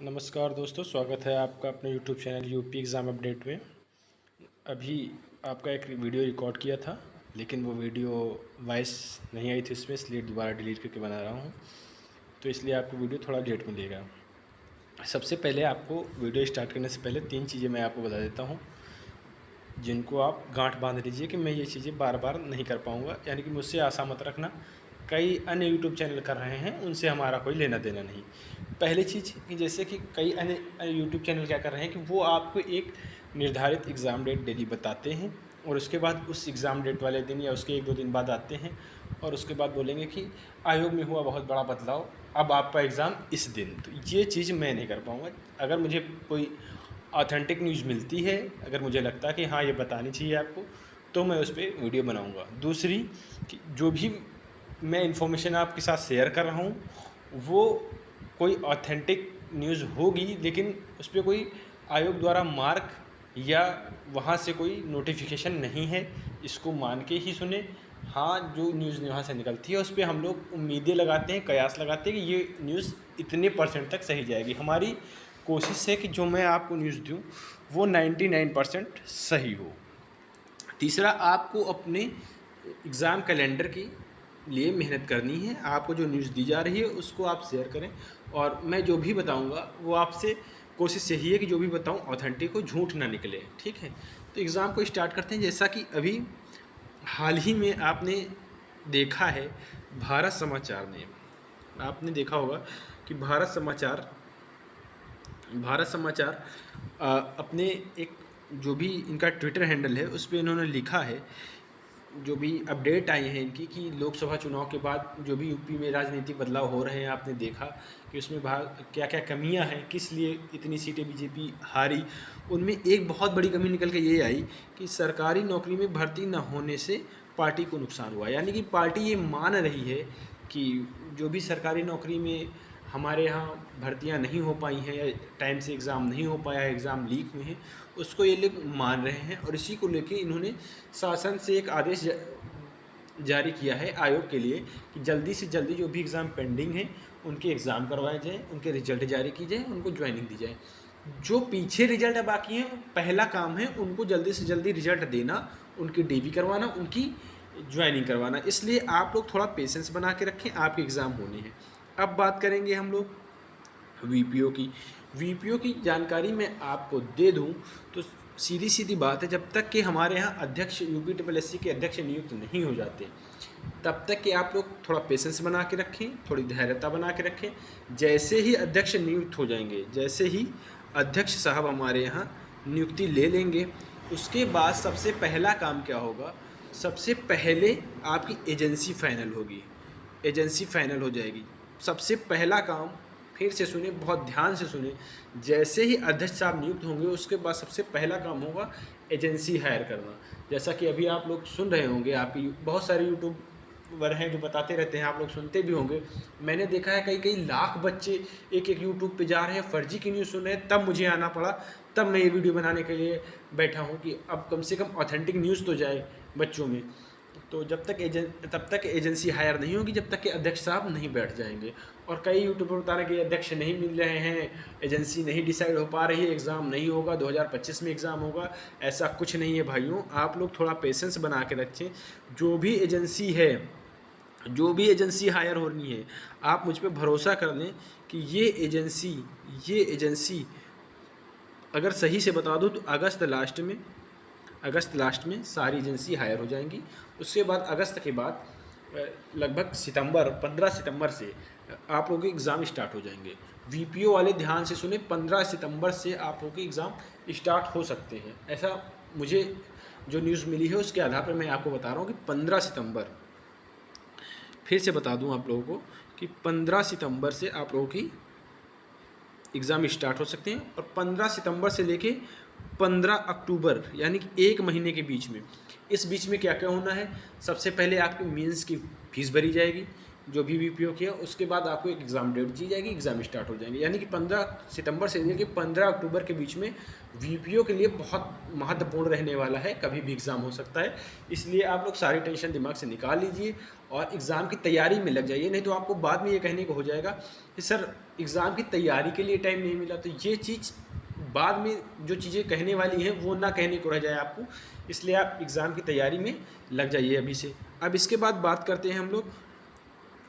नमस्कार दोस्तों, स्वागत है आपका अपने YouTube channel UP exam update में। अभी आपका एक वीडियो रिकॉर्ड किया था, लेकिन वो वीडियो वॉइस नहीं आई थी उसमें, इसलिए दोबारा डिलीट करके बना रहा हूँ। तो इसलिए आपको वीडियो थोड़ा लेट मिलेगा। सबसे पहले आपको वीडियो स्टार्ट करने से पहले 3 चीज़ें मैं आपको बता देता हूँ, जिनको आप गांठ बांध लीजिए कि मैं ये चीज़ें बार बार नहीं कर पाऊँगा, यानी कि मुझसे आशा मत रखना। कई अन्य यूट्यूब चैनल कर रहे हैं, उनसे हमारा कोई लेना देना नहीं। पहली चीज़ कि जैसे कि कई अन्य यूट्यूब चैनल क्या कर रहे हैं कि वो आपको एक निर्धारित एग्ज़ाम डेट डेली बताते हैं, और उसके बाद उस एग्ज़ाम डेट वाले दिन या उसके 1-2 दिन बाद आते हैं, और उसके बाद बोलेंगे कि आयोग में हुआ बहुत बड़ा बदलाव, अब आपका एग्ज़ाम इस दिन। तो ये चीज़ मैं नहीं कर पाऊँगा। अगर मुझे कोई ऑथेंटिक न्यूज़ मिलती है, अगर मुझे लगता है कि हाँ ये बतानी चाहिए आपको, तो मैं उस पर वीडियो बनाऊँगा। दूसरी कि जो भी मैं इन्फॉर्मेशन आपके साथ शेयर कर रहा हूँ, वो कोई ऑथेंटिक न्यूज़ होगी, लेकिन उस पर कोई आयोग द्वारा मार्क या वहाँ से कोई नोटिफिकेशन नहीं है, इसको मान के ही सुने। हाँ, जो न्यूज़ वहाँ से निकलती है उस पर हम लोग उम्मीदें लगाते हैं, कयास लगाते हैं कि ये न्यूज़ इतने % तक सही जाएगी। हमारी कोशिश है कि जो मैं आपको न्यूज़ दूँ वो 99% सही हो। तीसरा, आपको अपने एग्ज़ाम कैलेंडर के लिए मेहनत करनी है। आपको जो न्यूज़ दी जा रही है उसको आप शेयर करें, और मैं जो भी बताऊंगा वो आपसे कोशिश यही है कि जो भी बताऊं ऑथेंटिक हो, झूठ ना निकले। ठीक है, तो एग्ज़ाम को स्टार्ट करते हैं। जैसा कि अभी हाल ही में आपने देखा है, भारत समाचार ने, आपने देखा होगा कि भारत समाचार अपने एक जो भी इनका ट्विटर हैंडल है उस पर इन्होंने लिखा है, जो भी अपडेट आई हैं इनकी, कि लोकसभा चुनाव के बाद जो भी यूपी में राजनीतिक बदलाव हो रहे हैं, आपने देखा कि उसमें क्या क्या कमियां हैं, किस लिए इतनी सीटें बीजेपी हारी। उनमें एक बहुत बड़ी कमी निकल के ये आई कि सरकारी नौकरी में भर्ती न होने से पार्टी को नुकसान हुआ। यानी कि पार्टी ये मान रही है कि जो भी सरकारी नौकरी में हमारे यहाँ भर्तियाँ नहीं हो पाई हैं, या टाइम से एग्ज़ाम नहीं हो पाया है, एग्ज़ाम लीक हुए हैं, उसको ये लोग मान रहे हैं। और इसी को लेके इन्होंने शासन से एक आदेश जारी किया है आयोग के लिए कि जल्दी से जल्दी जो भी एग्ज़ाम पेंडिंग है उनके एग्ज़ाम करवाए जाएँ, उनके रिजल्ट जारी की जाए, उनको ज्वाइनिंग दी जाए। जो पीछे रिजल्ट बाकी हैं, पहला काम है उनको जल्दी से जल्दी रिजल्ट देना, उनकी डीबी करवाना, उनकी ज्वाइनिंग करवाना। इसलिए आप लोग थोड़ा पेशेंस बना के रखें, आपके एग्ज़ाम होने हैं। अब बात करेंगे हम लोग वीपीओ की। वीपीओ की जानकारी मैं आपको दे दूं तो सीधी सीधी बात है, जब तक कि हमारे यहाँ अध्यक्ष यूपी ट्रिपल एस सी के अध्यक्ष नियुक्त नहीं हो जाते, तब तक कि आप लोग थोड़ा पेशेंस बना के रखें, थोड़ी धैर्यता बना के रखें। जैसे ही अध्यक्ष नियुक्त हो जाएंगे, जैसे ही अध्यक्ष साहब हमारे यहाँ नियुक्ति ले लेंगे, उसके बाद सबसे पहला काम क्या होगा, सबसे पहले आपकी एजेंसी फाइनल होगी। एजेंसी फाइनल हो जाएगी। सबसे पहला काम, फिर से सुने, बहुत ध्यान से सुने, जैसे ही अध्यक्ष साहब नियुक्त होंगे उसके बाद सबसे पहला काम होगा एजेंसी हायर करना। जैसा कि अभी आप लोग सुन रहे होंगे, आपकी बहुत सारे यूट्यूबर हैं जो बताते रहते हैं, आप लोग सुनते भी होंगे। मैंने देखा है कई कई लाख बच्चे एक एक यूट्यूब पे जा रहे हैं, फर्जी की न्यूज़ सुन रहे हैं, तब मुझे आना पड़ा, तब मैं ये वीडियो बनाने के लिए बैठा हूँ कि अब कम से कम ऑथेंटिक न्यूज़ तो जाए बच्चों में। तो तब तक एजेंसी हायर नहीं होगी, जब तक कि अध्यक्ष साहब नहीं बैठ जाएंगे। और कई यूट्यूबर बता रहे हैं कि अध्यक्ष नहीं मिल रहे हैं, एजेंसी नहीं डिसाइड हो पा रही है, एग्ज़ाम नहीं होगा, 2025 में एग्ज़ाम होगा। ऐसा कुछ नहीं है भाइयों, आप लोग थोड़ा पेशेंस बना के रखें। जो भी एजेंसी है, जो भी एजेंसी हायर होनी है, आप मुझ पर भरोसा कर लें कि ये एजेंसी अगर सही से बता दूँ तो अगस्त लास्ट में सारी एजेंसी हायर हो जाएंगी। उसके बाद अगस्त के बाद लगभग 15 सितंबर से आप लोगों के एग्ज़ाम स्टार्ट हो जाएंगे। वीपीओ वाले ध्यान से सुने, 15 सितंबर से आप लोगों के एग्ज़ाम स्टार्ट हो सकते हैं। ऐसा मुझे जो न्यूज़ मिली है उसके आधार पर मैं आपको बता रहा हूँ कि 15 सितंबर, फिर से बता दूँ आप लोगों को कि 15 सितंबर से आप लोगों की एग्ज़ाम स्टार्ट हो सकते हैं। और 15 सितंबर से लेके 15 अक्टूबर, यानी कि 1 महीने के बीच में, इस बीच में क्या क्या होना है, सबसे पहले आपकी मेंस की फ़ीस भरी जाएगी। जो भी वीपीओ की है, उसके बाद आपको एक एग्ज़ाम डेट दी जाएगी, एग्ज़ाम स्टार्ट हो जाएंगे। यानी कि 15 सितंबर से लेकर 15 अक्टूबर के बीच में वीपीओ के लिए बहुत महत्वपूर्ण रहने वाला है, कभी भी एग्ज़ाम हो सकता है। इसलिए आप लोग सारी टेंशन दिमाग से निकाल लीजिए और एग्ज़ाम की तैयारी में लग जाइए, नहीं तो आपको बाद में ये कहने को हो जाएगा कि सर एग्ज़ाम की तैयारी के लिए टाइम नहीं मिला। तो ये चीज़ बाद में जो चीज़ें कहने वाली हैं वो ना कहने को रह जाए आपको, इसलिए आप एग्ज़ाम की तैयारी में लग जाइए अभी से। अब इसके बाद बात करते हैं हम लोग,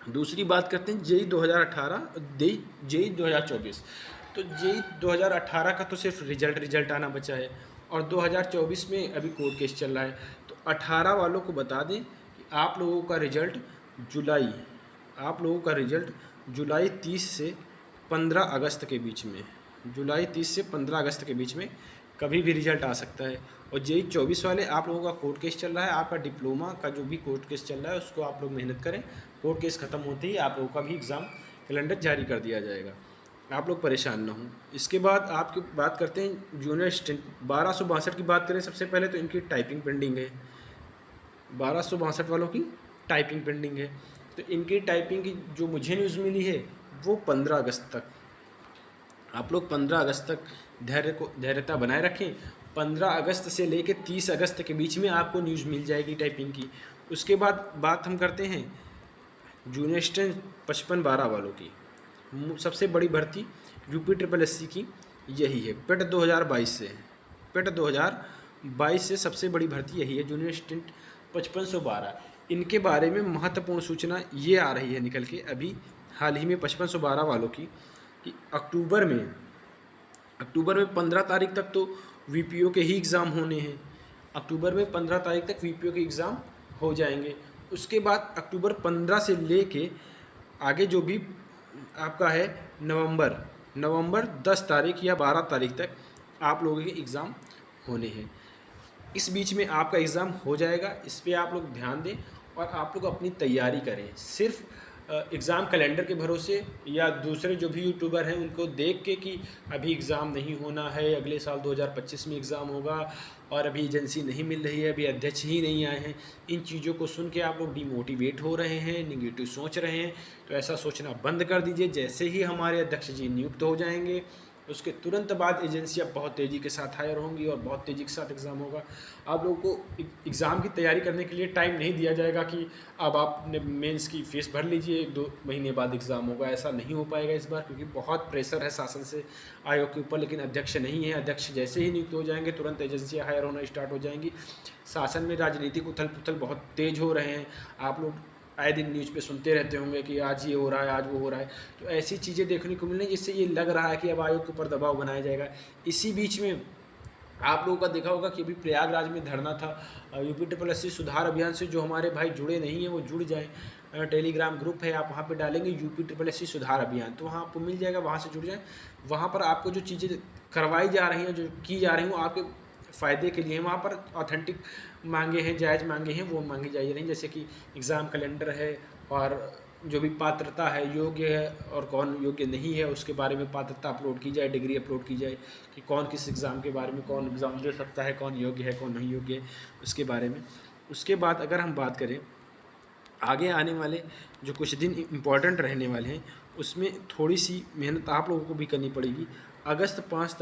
दूसरी बात करते हैं जेई 2018 जेई 2024। तो जेई 2018 का तो सिर्फ रिजल्ट आना बचा है और 2024 में अभी कोर्ट केस चल रहा है। तो 18 वालों को बता दें कि आप लोगों का रिजल्ट जुलाई 30 से 15 अगस्त के बीच में, जुलाई 30 से 15 अगस्त के बीच में कभी भी रिजल्ट आ सकता है। और जेई 24 वाले आप लोगों का कोर्ट केस चल रहा है, आपका डिप्लोमा का जो भी कोर्ट केस चल रहा है उसको आप लोग मेहनत करें, कोर्ट केस ख़त्म होते ही आप लोगों का भी एग्ज़ाम कैलेंडर जारी कर दिया जाएगा, आप लोग परेशान ना हों। इसके बाद आपकी बात करते हैं जूनियर असिस्टेंट 1262 की बात करें। सबसे पहले तो इनकी टाइपिंग पेंडिंग है, 1262 वालों की टाइपिंग पेंडिंग है। तो इनकी टाइपिंग की जो मुझे न्यूज़ मिली है वो 15 अगस्त तक, आप लोग 15 अगस्त तक धैर्यता बनाए रखें। 15 अगस्त से लेकर 30 अगस्त के बीच में आपको न्यूज़ मिल जाएगी टाइपिंग की। उसके बाद बात हम करते हैं जूनियर असिस्टेंट 55-12 वालों की। सबसे बड़ी भर्ती यूपी ट्रिपल एससी की यही है, पेट 2022 से, पेट 2022 से सबसे बड़ी भर्ती यही है, जूनियर असिस्टेंट 5512। इनके बारे में महत्वपूर्ण सूचना ये आ रही है निकल के अभी हाल ही में 5512 वालों की कि अक्टूबर में 15 तारीख तक तो वीपीओ के ही एग्ज़ाम होने हैं। अक्टूबर में 15 तारीख तक वीपीओ के एग्ज़ाम हो जाएंगे। उसके बाद अक्टूबर 15 से लेके आगे जो भी आपका है नवंबर 10 तारीख या 12 तारीख तक आप लोगों के एग्ज़ाम होने हैं। इस बीच में आपका एग्ज़ाम हो जाएगा, इस पर आप लोग ध्यान दें और आप लोग अपनी तैयारी करें। सिर्फ एग्ज़ाम कैलेंडर के भरोसे या दूसरे जो भी यूट्यूबर हैं उनको देख के कि अभी एग्ज़ाम नहीं होना है, अगले साल 2025 में एग्ज़ाम होगा और अभी एजेंसी नहीं मिल रही है, अभी अध्यक्ष ही नहीं आए हैं, इन चीज़ों को सुन के आप लोग डिमोटिवेट हो रहे हैं, निगेटिव सोच रहे हैं। तो ऐसा सोचना बंद कर दीजिए। जैसे ही हमारे अध्यक्ष जी नियुक्त हो जाएंगे उसके तुरंत बाद एजेंसियाँ बहुत तेज़ी के साथ हायर होंगी और बहुत तेज़ी के साथ एग्ज़ाम होगा। आप लोगों को एग्ज़ाम की तैयारी करने के लिए टाइम नहीं दिया जाएगा कि अब आपने मेंस की फ़ीस भर लीजिए, 1-2 महीने बाद एग्ज़ाम होगा, ऐसा नहीं हो पाएगा इस बार, क्योंकि बहुत प्रेशर है शासन से आयोग के ऊपर। लेकिन अध्यक्ष नहीं है, अध्यक्ष जैसे ही नियुक्त हो जाएंगे तुरंत एजेंसियाँ हायर होना स्टार्ट हो जाएंगी। शासन में राजनीतिक उथल पुथल बहुत तेज़ हो रहे हैं, आप लोग आए दिन न्यूज़ पे सुनते रहते होंगे कि आज ये हो रहा है, आज वो हो रहा है। तो ऐसी चीज़ें देखने को मिल रही जिससे ये लग रहा है कि अब आयोग के ऊपर दबाव बनाया जाएगा। इसी बीच में आप लोगों का देखा होगा कि अभी प्रयागराज में धरना था यूपी ट्रिपल एससी सुधार अभियान से। जो हमारे भाई जुड़े नहीं हैं वो जुड़ जाएँ, टेलीग्राम ग्रुप है, आप वहाँ पे डालेंगे यूपी ट्रिपल एससी सुधार अभियान, तो वहाँ आपको मिल जाएगा, वहाँ से जुड़ जाएँ। वहाँ पर आपको जो चीज़ें करवाई जा रही हैं, जो की जा रही हैं, वो आपके फ़ायदे के लिए वहाँ पर ऑथेंटिक मांगे हैं, जायज़ मांगे हैं, वो मांगी जा रही हैं। जैसे कि एग्ज़ाम कैलेंडर है और जो भी पात्रता है, योग्य है और कौन योग्य नहीं है, उसके बारे में पात्रता अपलोड की जाए, डिग्री अपलोड की जाए कि कौन किस एग्ज़ाम के बारे में, कौन एग्ज़ाम दे सकता है, कौन योग्य है, कौन नहीं योग्य है, उसके बारे में। उसके बाद अगर हम बात करें आगे आने वाले जो कुछ दिन इम्पॉर्टेंट रहने वाले हैं, उसमें थोड़ी सी मेहनत आप लोगों को भी करनी पड़ेगी। अगस्त 5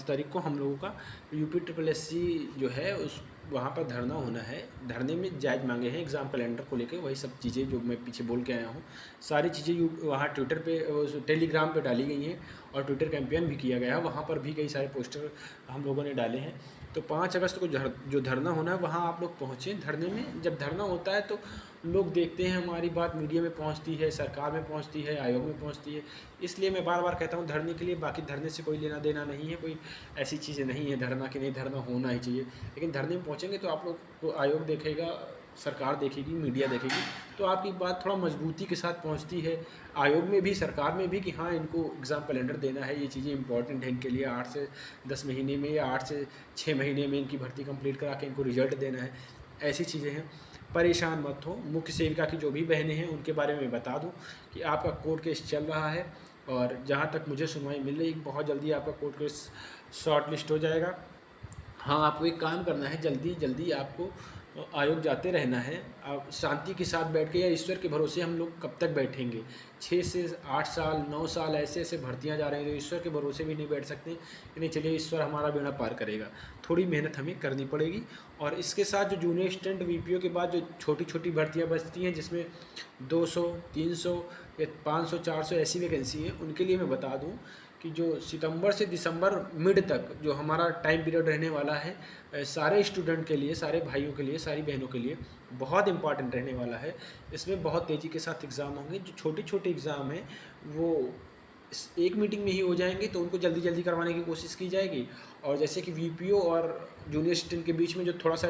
तारीख को हम लोगों का यूपी ट्रिपल एससी जो है उस वहाँ पर धरना होना है। धरने में जायज़ मांगे हैं एग्ज़ाम कैलेंडर को लेकर, वही सब चीज़ें जो मैं पीछे बोल के आया हूँ, सारी चीज़ें वहाँ ट्विटर पे, टेलीग्राम पे डाली गई हैं और ट्विटर कैंपेन भी किया गया है, वहाँ पर भी कई सारे पोस्टर हम लोगों ने डाले हैं। तो 5 अगस्त को जो धरना होना है वहाँ आप लोग पहुँचें। धरने में जब धरना होता है तो लोग देखते हैं हमारी बात मीडिया में पहुँचती है, सरकार में पहुँचती है, आयोग में पहुँचती है। इसलिए मैं बार बार कहता हूँ धरने के लिए, बाकी धरने से कोई लेना देना नहीं है, कोई ऐसी चीज़ें नहीं है धरना कि नहीं, धरना होना ही चाहिए। लेकिन धरने में पहुँचेंगे तो आप लोग को आयोग देखेगा, सरकार देखेगी, मीडिया देखेगी, तो आपकी बात थोड़ा मजबूती के साथ पहुँचती है आयोग में भी, सरकार में भी, कि हाँ इनको एग्ज़ाम कैलेंडर देना है, ये चीज़ें इंपॉर्टेंट है इनके लिए, 8 से 10 महीने में या 8 से 6 महीने में इनकी भर्ती कंप्लीट करा के इनको रिजल्ट देना है। ऐसी चीज़ें हैं, परेशान मत हो। मुख्य सेविका की जो भी बहनें हैं उनके बारे में बता दूं कि आपका कोर्ट केस चल रहा है और जहां तक मुझे सुनवाई मिल रही है बहुत जल्दी आपका कोर्ट केस शॉर्ट लिस्ट हो जाएगा। हाँ, आपको एक काम करना है, जल्दी जल्दी आपको आयोग जाते रहना है। अब शांति के साथ बैठ के या ईश्वर के भरोसे हम लोग कब तक बैठेंगे? 6 से 8 साल 9 साल ऐसे ऐसे भर्तियां जा रही हैं, तो ईश्वर के भरोसे भी नहीं बैठ सकते कि नहीं चलिए ईश्वर हमारा बेड़ा पार करेगा। थोड़ी मेहनत हमें करनी पड़ेगी। और इसके साथ जो जूनियर असिस्टेंट वीपीओ के बाद जो छोटी छोटी भर्तियां बचती हैं, जिसमें 200 300 या 500 400 ऐसी वैकेंसी है, उनके लिए मैं बता दूं कि जो सितंबर से दिसंबर मिड तक जो हमारा टाइम पीरियड रहने वाला है, सारे स्टूडेंट के लिए, सारे भाइयों के लिए, सारी बहनों के लिए बहुत इंपॉर्टेंट रहने वाला है। इसमें बहुत तेज़ी के साथ एग्ज़ाम होंगे। जो छोटे छोटे एग्ज़ाम हैं वो एक मीटिंग में ही हो जाएंगे, तो उनको जल्दी जल्दी करवाने की कोशिश की जाएगी। और जैसे कि वीपीओ और जूनियर असिस्टेंट के बीच में जो थोड़ा सा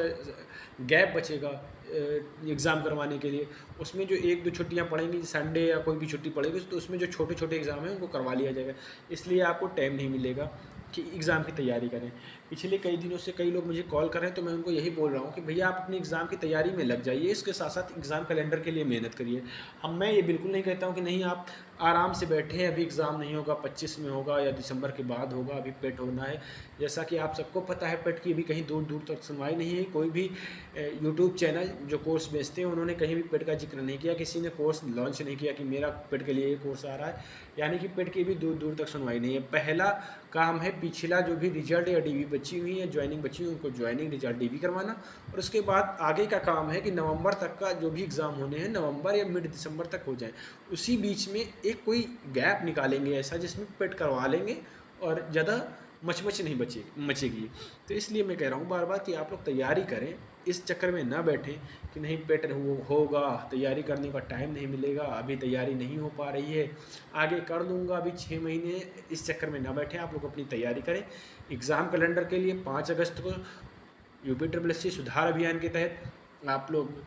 गैप बचेगा एग्ज़ाम करवाने के लिए, उसमें जो 1-2 छुट्टियां पड़ेंगी, संडे या कोई भी छुट्टी पड़ेगी, तो उसमें जो छोटे छोटे एग्ज़ाम हैं उनको करवा लिया जाएगा। इसलिए आपको टाइम नहीं मिलेगा कि एग्ज़ाम की तैयारी करें। पिछले कई दिनों से कई लोग मुझे कॉल कर रहे हैं, तो मैं उनको यही बोल रहा हूँ कि भैया आप अपनी एग्ज़ाम की तैयारी में लग जाइए, इसके साथ साथ एग्ज़ाम कैलेंडर के लिए मेहनत करिए। अब मैं ये बिल्कुल नहीं कहता हूँ कि नहीं आप आराम से बैठे हैं, अभी एग्ज़ाम नहीं होगा, 25 में होगा या दिसंबर के बाद होगा, अभी पेट होना है। जैसा कि आप सबको पता है, पेट की अभी कहीं दूर दूर तक सुनवाई नहीं है। कोई भी यूट्यूब चैनल जो कोर्स बेचते हैं उन्होंने कहीं भी पेट का जिक्र नहीं किया, किसी ने कोर्स लॉन्च नहीं किया कि मेरा पेट के लिए ये कोर्स आ रहा है। यानी कि पेट की भी दूर दूर तक सुनवाई नहीं है। पहला काम है पिछला जो भी रिजल्ट या डीवी बची हुई है, ज्वाइनिंग बची हुई, उनको ज्वाइनिंग रिजल्ट डीवी करवाना। और उसके बाद आगे का काम है कि नवंबर तक का जो भी एग्ज़ाम होने हैं, नवंबर या मिड दिसंबर तक हो जाए। उसी बीच में एक कोई गैप निकालेंगे ऐसा जिसमें पेट करवा लेंगे और ज़्यादा मचमच नहीं मचेगी। तो इसलिए मैं कह रहा हूँ बार बार कि आप लोग तैयारी करें, इस चक्कर में ना बैठें कि नहीं पेट होगा, तैयारी करने का टाइम नहीं मिलेगा, अभी तैयारी नहीं हो पा रही है, आगे कर लूँगा, अभी 6 महीने, इस चक्कर में ना बैठें। आप लोग अपनी तैयारी करें। एग्ज़ाम कैलेंडर के लिए 5 अगस्त को यूपी सुधार अभियान के तहत आप लोग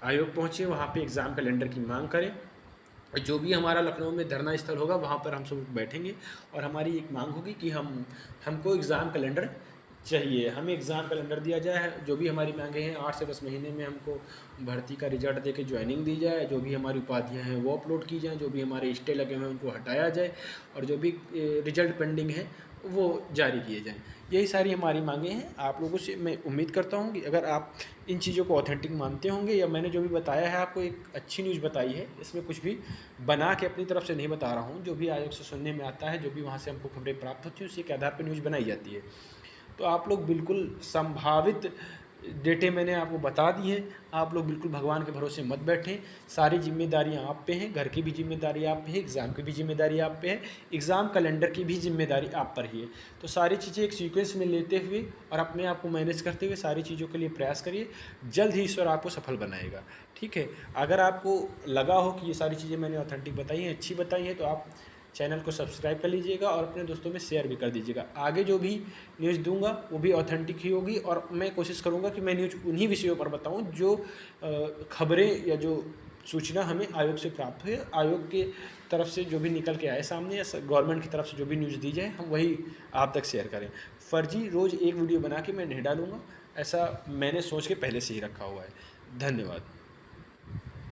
आयोग पहुँचे, वहाँ पे एग्ज़ाम कैलेंडर की मांग करें। जो भी हमारा लखनऊ में धरना स्थल होगा वहाँ पर हम सब बैठेंगे और हमारी एक मांग होगी कि हमको एग्ज़ाम कैलेंडर चाहिए, हमें एग्ज़ाम कैलेंडर दिया जाए। जो भी हमारी मांगे हैं 8 से 10 महीने में हमको भर्ती का रिजल्ट दे के ज्वाइनिंग दी जाए, जो भी हमारी उपाधियाँ हैं वो अपलोड की जाएँ, जो भी हमारे स्टे लगे हुए हैं उनको हटाया जाए और जो भी रिजल्ट पेंडिंग है वो जारी किए जाएँ। यही सारी हमारी मांगे हैं। आप लोगों से मैं उम्मीद करता हूँ कि अगर आप इन चीज़ों को ऑथेंटिक मानते होंगे, या मैंने जो भी बताया है आपको एक अच्छी न्यूज़ बताई है, इसमें कुछ भी बना के अपनी तरफ से नहीं बता रहा हूँ। जो भी आयोग से सुनने में आता है, जो भी वहाँ से हमको खबरें प्राप्त होती हैं, उसी के आधार पर न्यूज़ बनाई जाती है। तो आप लोग बिल्कुल संभावित डेटे मैंने आपको बता दी हैं। आप लोग बिल्कुल भगवान के भरोसे मत बैठें। सारी जिम्मेदारियां आप पे हैं, घर की भी जिम्मेदारी आप पे है, एग्ज़ाम की भी जिम्मेदारी आप पे है, एग्ज़ाम कैलेंडर की भी जिम्मेदारी आप पर ही है। तो सारी चीज़ें एक सीक्वेंस में लेते हुए और अपने आप को मैनेज करते हुए सारी चीज़ों के लिए प्रयास करिए। जल्द ही ईश्वर आपको सफल बनाएगा। ठीक है। अगर आपको लगा हो कि ये सारी चीज़ें मैंने ऑथेंटिक बताई हैं, अच्छी बताई हैं, तो आप चैनल को सब्सक्राइब कर लीजिएगा और अपने दोस्तों में शेयर भी कर दीजिएगा। आगे जो भी न्यूज़ दूंगा वो भी ऑथेंटिक ही होगी और मैं कोशिश करूंगा कि मैं न्यूज़ उन्हीं विषयों पर बताऊं जो खबरें या जो सूचना हमें आयोग से प्राप्त हुई, आयोग के तरफ से जो भी निकल के आए सामने, या गवर्नमेंट की तरफ से जो भी न्यूज़ दी जाए हम वही आप तक शेयर करें। फर्जी रोज़ एक वीडियो बना के मैं नहीं डालूँगा, ऐसा मैंने सोच के पहले से ही रखा हुआ है। धन्यवाद।